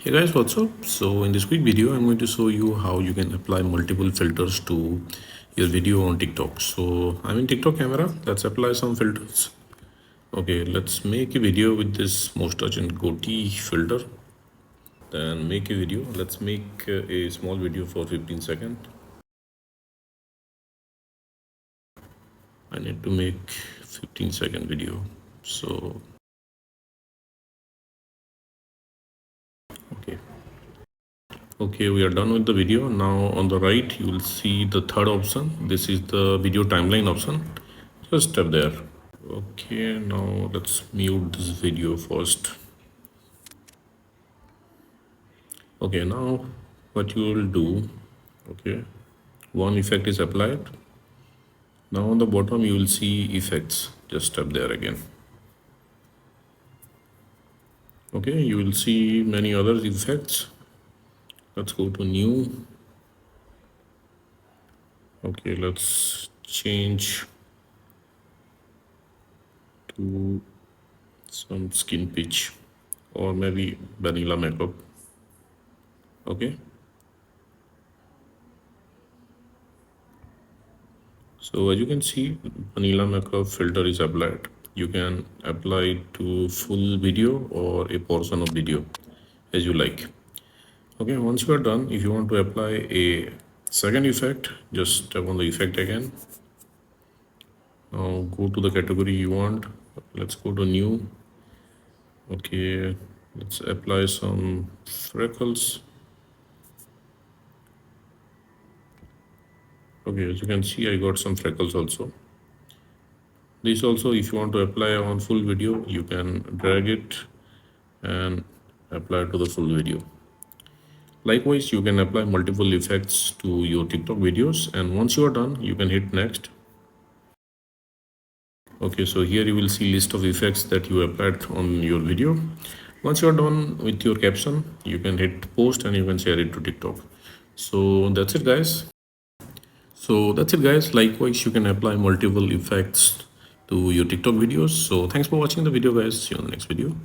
Hey guys, what's up? So in this quick video, I'm going to show you how you can apply multiple filters to your video on TikTok. So I'm in TikTok camera. Let's apply some filters. Okay, let's make a video with this mustache and goatee filter. Then make a video. Let's make a small video for 15 seconds. I need to make 15-second video. So okay. Okay, we are done with the video. Now on the right, you will see the third option. This is the video timeline option. Just tap there. Okay, now let's mute this video first. Okay, now what you will do, okay, one effect is applied. Now on the bottom you will see effects. Just tap there again. Okay, you will see many other effects. Let's go to new. Okay, let's change to some skin pitch or maybe vanilla makeup. Okay, so as you can see, vanilla makeup filter is applied. You can apply it to full video or a portion of video as you like. Okay, once you are done, if you want to apply a second effect, just tap on the effect again. Now go to the category you want. Let's go to new. Okay, let's apply some freckles. Okay, as you can see, I got some freckles also. This also, if you want to apply on full video, you can drag it and apply to the full video. Likewise, you can apply multiple effects to your TikTok videos, and once you are done, you can hit next. Okay, so here you will see list of effects that you applied on your video. Once you are done with your caption, you can hit post and you can share it to TikTok. So that's it, guys. Likewise, you can apply multiple effects to your TikTok videos. So thanks for watching the video, guys. See you on the next video.